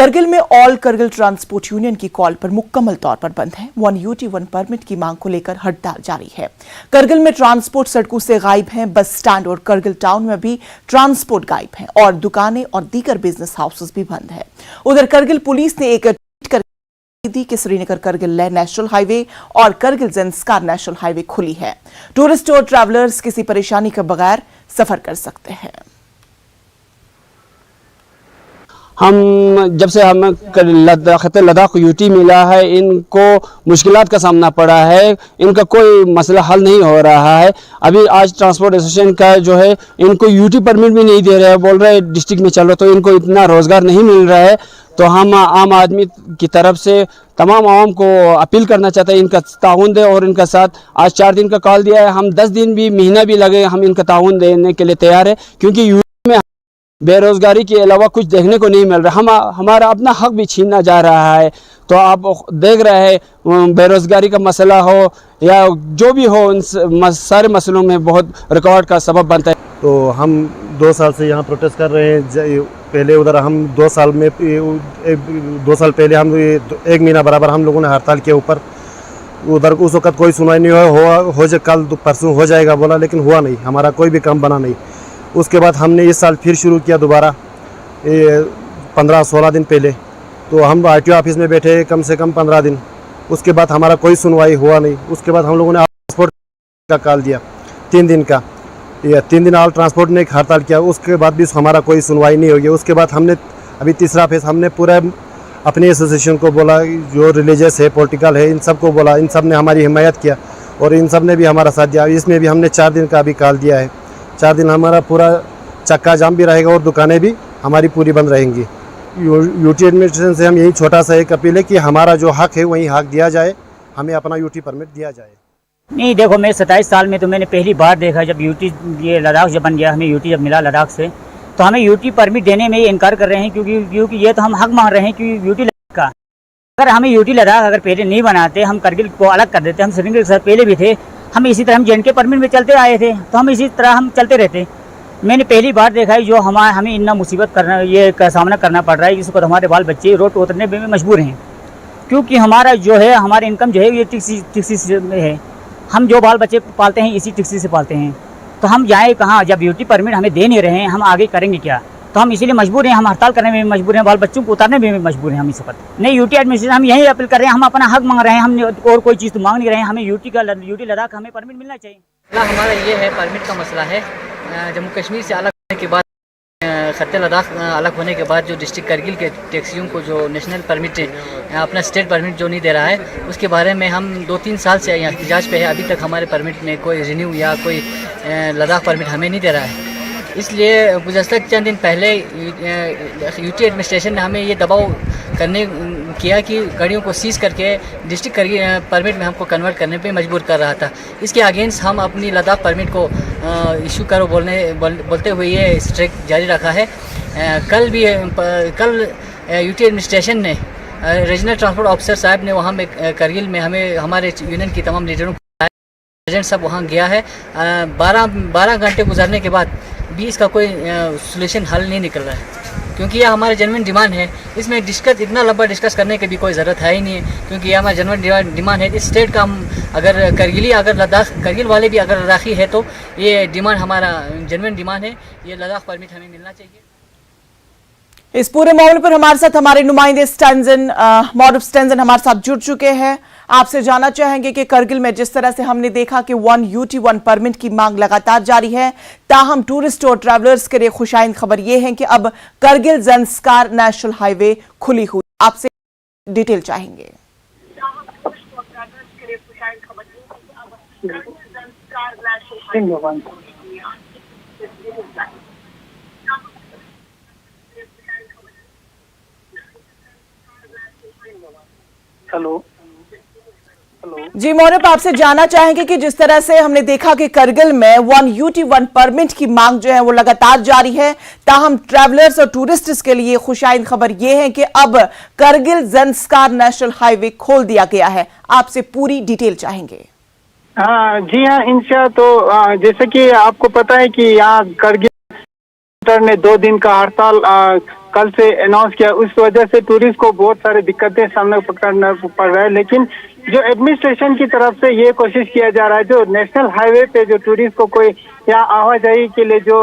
करगिल में all Kargil transport union की call पर मुकम्मल तौर पर बंद है। 1UT1 परमिट की मांग को लेकर हड़ताल जारी है। करगिल में ट्रांसपोर्ट सड़कों से गायब हैं। बस स्टैंड और करगिल टाउन में भी ट्रांसपोर्ट गायब है और दुकानें और दीगर बिजनेस हाउसेस भी बंद है। उधर करगिल पुलिस ने एक ट्वीट कर दी कि श्रीनगर करगिल लेह नेशनल हाईवे और करगिल ज़ंस्कार नेशनल हाईवे खुली है। टूरिस्ट और ट्रैवलर्स किसी परेशानी के बगैर सफर कर सकते हैं। हम जब से हमें लद्दाख यूटी मिला है, इनको मुश्किलात का सामना पड़ा है, इनका कोई मसला हल नहीं हो रहा है। अभी आज ट्रांसपोर्ट एसोसिएशन का जो है इनको यूटी परमिट भी नहीं दे रहे हैं, बोल रहे हैं डिस्ट्रिक्ट में चलो, तो इनको इतना रोज़गार नहीं मिल रहा है। तो हम आम आदमी की तरफ से तमाम आवाम को अपील करना चाहते हैं इनका ताउन दे और इनका साथ। आज 4 दिन का कॉल दिया है, हम 10 दिन भी महीना भी लगे हम इनका ताउन देने के लिए तैयार है, क्योंकि यूटी में बेरोजगारी के अलावा कुछ देखने को नहीं मिल रहा। हमारा अपना हक भी छीना जा रहा है। तो आप देख रहे हैं बेरोजगारी का मसला हो या जो भी हो, उन सारे मसलों में बहुत रिकॉर्ड का सबब बनता है। तो हम 2 साल से यहाँ प्रोटेस्ट कर रहे हैं। पहले उधर हम 2 साल पहले हम 1 महीना बराबर हम लोगों ने हड़ताल किया ऊपर। उधर उस वक्त कोई सुनवाई नहीं हो कल परसों हो जाएगा बोला, लेकिन हुआ नहीं, हमारा कोई भी काम बना नहीं। उसके बाद हमने इस साल फिर शुरू किया दोबारा 15-16 दिन पहले। तो हम RTO ऑफिस में बैठे कम से कम 15 दिन। उसके बाद हमारा कोई सुनवाई हुआ नहीं। उसके बाद हम लोगों ने ट्रांसपोर्ट का कॉल दिया 3 दिन का। 3 दिन ऑल ट्रांसपोर्ट ने एक हड़ताल किया। उसके बाद भी हमारा कोई सुनवाई नहीं होगी। उसके बाद हमने अभी तीसरा फेज हमने पूरा अपने एसोसिएशन को बोला, जो रिलीजियस है, पॉलिटिकल है, इन सब को बोला। इन सब ने हमारी हिमायत किया और इन सब ने भी हमारा साथ दिया। इसमें भी हमने 4 दिन का अभी कॉल दिया है। 4 दिन हमारा पूरा चक्का जाम भी रहेगा और दुकानें भी हमारी पूरी बंद रहेंगी। यूटी एडमिनिस्ट्रेशन से हम यही छोटा सा एक अपील है कि हमारा जो हक है वही हक दिया जाए, हमें अपना यूटी परमिट दिया जाए। नहीं देखो, मैं 27 साल में तो मैंने पहली बार देखा जब यूटी ये लद्दाख जब बन गया, हमें यूटी जब मिला लद्दाख से, तो हमें यूटी परमिट देने में इनकार कर रहे हैं, क्योंकि ये तो हम हक मांग रहे हैं कि यूटी लद्दाख का। अगर हमें यूटी लद्दाख अगर पहले नहीं बनाते, हम करगिल को अलग कर देते, हम श्रीनगर के साथ पहले भी थे, हम इसी तरह हम JNK परमिट में चलते आए थे, तो हम इसी तरह हम चलते रहते। मैंने पहली बार देखा है जो हमें इतना मुसीबत करना ये का सामना करना पड़ रहा है, जिसको हमारे बाल बच्चे रोड उतरने में मजबूर हैं, क्योंकि हमारा जो है हमारी इनकम जो है ये टैक्सी में है। हम जो बाल बच्चे पालते हैं इसी टैक्सी से पालते हैं, तो हम जाए कहाँ जब यूटी परमिट हमें दे नहीं रहे हैं, हम आगे करेंगे क्या? तो हम इसीलिए मजबूर हैं, हम हड़ताल करने में मजबूर हैं, बाल बच्चों को उतारने में मजबूर हैं हम इस वक्त। नहीं, यूटी एडमिनिस्ट्रेशन हम यही अपील कर रहे हैं, हम अपना हक मांग रहे हैं, हम और कोई चीज़ तो मांग नहीं रहे हैं। हमें यूटी लद्दाख हमें परमिट मिलना चाहिए। हमारा ये है परमिट का मसला है। जम्मू कश्मीर से अलग होने के बाद, खत्ते लद्दाख अलग होने के बाद जो डिस्ट्रिक्ट करगिल के टैक्सियों को जो नेशनल परमिट अपना स्टेट परमिट जो नहीं दे रहा है, उसके बारे में हम 2-3 साल से यहाँ एहतजाज पे है। अभी तक हमारे परमिट में कोई रिन्यू या कोई लद्दाख परमिट हमें नहीं दे रहा है। इसलिए गुज़श्ता चंद दिन पहले यूटी एडमिनिस्ट्रेशन ने हमें ये दबाव किया कि गाड़ियों को सीज करके डिस्ट्रिक्ट परमिट में हमको कन्वर्ट करने पे मजबूर कर रहा था। इसके अगेंस्ट हम अपनी लद्दाख परमिट को इशू करो बोलते हुए ये स्ट्राइक जारी रखा है। कल यूटी एडमिनिस्ट्रेशन ने रीजनल ट्रांसपोर्ट ऑफिसर साहब ने वहाँ में करगिल में हमें हमारे यूनियन की तमाम लीडरों को एजेंट सब वहाँ गया है। 12 घंटे गुजरने के बाद भी इसका कोई सोल्यूशन हल नहीं निकल रहा है, क्योंकि यह हमारी जेन्युइन डिमांड है। इसमें इतना लंबा डिस्कस करने की भी कोई ज़रूरत है ही नहीं है, क्योंकि यह हमारा जेन्युइन डिमांड है। इस स्टेट का हम अगर लद्दाख करगिल वाले भी अगर लद्दाखी है तो ये डिमांड हमारा जेन्युइन डिमांड है, ये लद्दाख परमिट हमें मिलना चाहिए। इस पूरे मामले पर हमारे साथ हमारे नुमाइंदे मॉरूफ स्टेंजन हमारे साथ जुड़ चुके हैं। आपसे जानना चाहेंगे कि करगिल में जिस तरह से हमने देखा कि 1UT1 परमिट की मांग लगातार जारी है, ताहम टूरिस्ट और ट्रैवलर्स के लिए खुशाइन खबर यह है कि अब करगिल ज़ंस्कार नेशनल हाईवे खुली हुई। आपसे डिटेल चाहेंगे। हेलो जी मौरब, आपसे जानना चाहेंगे कि जिस तरह से हमने देखा कि करगिल में 1UT1 परमिट की मांग जो है वो लगातार जारी है, ताहम ट्रैवलर्स और टूरिस्ट्स के लिए खुशाइन खबर ये है कि अब करगिल ज़ंस्कार नेशनल हाईवे खोल दिया गया है। आपसे पूरी डिटेल चाहेंगे। जी हाँ, इंशा। तो जैसे कि आपको पता है कि यहाँ करगिल ने 2 दिन का हड़ताल कल से अनाउंस किया, उस वजह से टूरिस्ट को बहुत सारी दिक्कतें सामने करना पड़ रहा है। लेकिन जो एडमिनिस्ट्रेशन की तरफ से ये कोशिश किया जा रहा है, जो नेशनल हाईवे पे जो टूरिस्ट को कोई या आवाजाही के लिए जो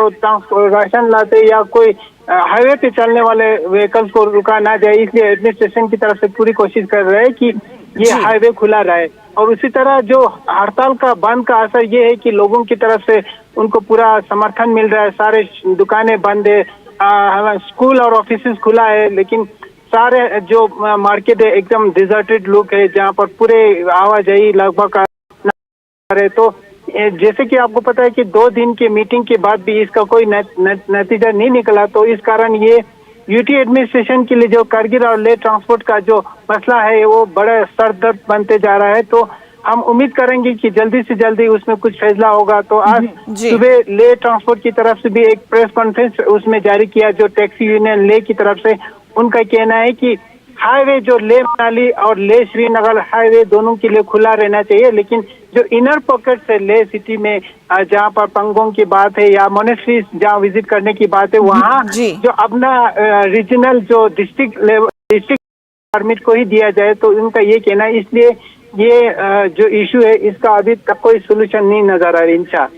राशन लाते या कोई हाईवे पे चलने वाले व्हीकल्स को रुका ना जाए, इसलिए एडमिनिस्ट्रेशन की तरफ से पूरी कोशिश कर रहे हैं कि ये हाईवे खुला रहे। और उसी तरह जो हड़ताल का बंद का असर ये है कि लोगों की तरफ से उनको पूरा समर्थन मिल रहा है। सारे दुकानें बंद है, स्कूल और ऑफिस खुला है, लेकिन सारे जो मार्केट है एकदम डिजर्टेड लुक है, जहाँ पर पूरे आवाजाही लगभग है। तो जैसे कि आपको पता है कि 2 दिन की मीटिंग के बाद भी इसका कोई नतीजा नहीं निकला, तो इस कारण ये यूटी एडमिनिस्ट्रेशन के लिए जो कारगिल और लेह ट्रांसपोर्ट का जो मसला है वो बड़ा सरदर्द बनते जा रहा है। तो हम उम्मीद करेंगे कि जल्दी से जल्दी उसमें कुछ फैसला होगा। तो आज सुबह लेह ट्रांसपोर्ट की तरफ से भी एक प्रेस कॉन्फ्रेंस उसमें जारी किया, जो टैक्सी यूनियन लेह की तरफ से उनका कहना है कि हाईवे जो लेह मनाली और लेह श्रीनगर हाईवे दोनों के लिए खुला रहना चाहिए, लेकिन जो इनर पॉकेट है लेह सिटी में, जहाँ पर पंगोंग की बात है या मोनेस्ट्रीज जहाँ विजिट करने की बात है, वहाँ जो अपना रीजनल जो डिस्ट्रिक्ट परमिट को ही दिया जाए, तो उनका ये कहना है। इसलिए ये जो इशू है इसका अभी तक कोई सोल्यूशन नहीं नजर आ रहा इंशा।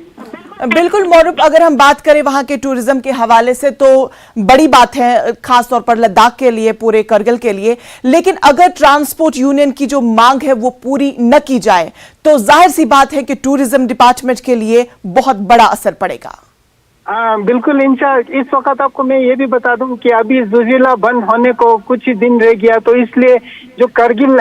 बिल्कुल मौरूफ, अगर हम बात करें वहां के टूरिज्म के हवाले से तो बड़ी बात है, खास तौर पर लद्दाख के लिए, पूरे करगिल के लिए। लेकिन अगर ट्रांसपोर्ट यूनियन की जो मांग है वो पूरी न की जाए तो जाहिर सी बात है कि टूरिज्म डिपार्टमेंट के लिए बहुत बड़ा असर पड़ेगा। बिल्कुल इंशा। इस वक्त आपको मैं ये भी बता दूं कि अभी ज़ोजिला बंद होने को कुछ ही दिन रह गया, तो इसलिए जो करगिल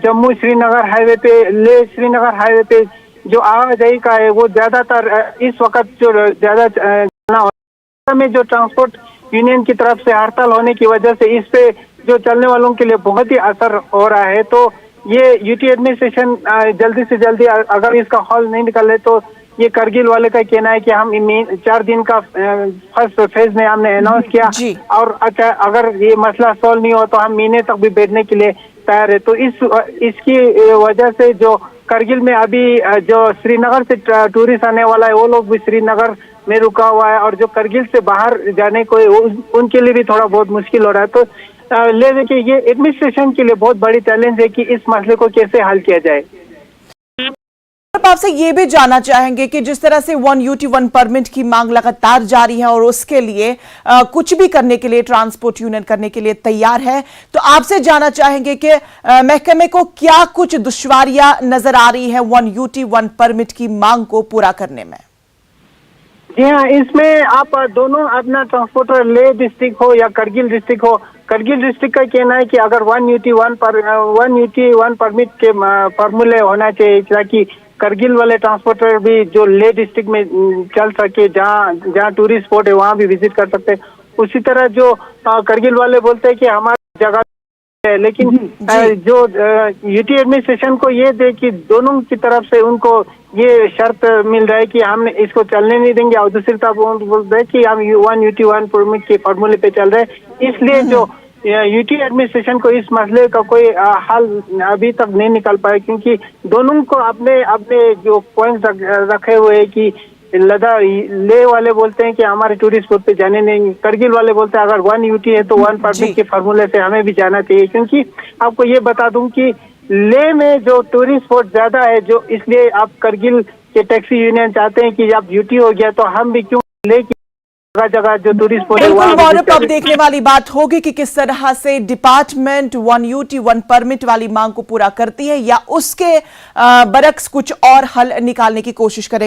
जम्मू श्रीनगर हाईवे पे, लेह श्रीनगर हाईवे पे जो आवाजाही का है वो ज्यादातर इस वक्त जो ज्यादा में जो ट्रांसपोर्ट यूनियन की तरफ से हड़ताल होने की वजह से इस पे जो चलने वालों के लिए बहुत ही असर हो रहा है। तो ये यूटी एडमिनिस्ट्रेशन जल्दी से जल्दी अगर इसका हल नहीं निकाले तो ये करगिल वाले का कहना है कि हम 4 दिन का फर्स्ट फेज में हमने अनाउंस किया, और अच्छा अगर ये मसला सॉल्व नहीं हो तो हम महीने तक भी बैठने के लिए तैयार है। तो इसकी वजह से जो करगिल में अभी जो श्रीनगर से टूरिस्ट आने वाला है वो लोग भी श्रीनगर में रुका हुआ है, और जो करगिल से बाहर जाने को उनके लिए भी थोड़ा बहुत मुश्किल हो रहा है। तो ले देखिए ये एडमिनिस्ट्रेशन के लिए बहुत बड़ी चैलेंज है कि इस मसले को कैसे हल किया जाए। आपसे ये भी जानना चाहेंगे कि जिस तरह से 1 UT 1 परमिट की मांग लगातार जारी है और उसके लिए कुछ भी करने के लिए ट्रांसपोर्ट यूनियन करने के लिए तैयार है, तो आपसे जानना चाहेंगे कि महकमे को क्या कुछ दुश्वारियां नजर आ रही है 1 UT 1 परमिट की मांग को पूरा करने में? जी हाँ, इसमें आप दोनों अपना ट्रांसपोर्टर लेह डिस्ट्रिक्ट हो या करगिल डिस्ट्रिक्ट हो, करगिल डिस्ट्रिक्ट का कहना है कि अगर 1 UT 1 परमिट के फॉर्मूले होना चाहिए ताकि करगिल वाले ट्रांसपोर्टर भी जो लेह डिस्ट्रिक्ट में चल सके, जहाँ टूरिस्ट स्पॉट है वहाँ भी विजिट कर सकते हैं। उसी तरह जो करगिल वाले बोलते हैं कि हमारी जगह है, लेकिन जो यूटी एडमिनिस्ट्रेशन को ये दे कि दोनों की तरफ से उनको ये शर्त मिल रहा है कि हम इसको चलने नहीं देंगे, और दूसरी तरफ बोलते हैं कि हम 1 UT 1 परमिट के फॉर्मूले पे चल रहे हैं। इसलिए जो यूटी एडमिनिस्ट्रेशन को इस मसले का कोई हल अभी तक नहीं निकल पाया, क्योंकि दोनों को अपने जो पॉइंट्स रखे हुए हैं कि लेह वाले बोलते हैं कि हमारे टूरिस्ट स्पॉट पे जाने नहीं, करगिल वाले बोलते हैं अगर 1 UT है तो 1 परमिट के फॉर्मूले से हमें भी जाना चाहिए। क्योंकि आपको ये बता दूं कि लेह में जो टूरिस्ट स्पॉट ज्यादा है, जो इसलिए आप करगिल के टैक्सी यूनियन चाहते हैं कि अब यूटी हो गया तो हम भी क्यों लेह की जगह जो टूरिस्ट स्पॉट है बिल्कुल मौरूफ, अब देखने वाली बात होगी कि किस तरह से डिपार्टमेंट 1 UT 1 परमिट वाली मांग को पूरा करती है या उसके बरक्स कुछ और हल निकालने की कोशिश करें।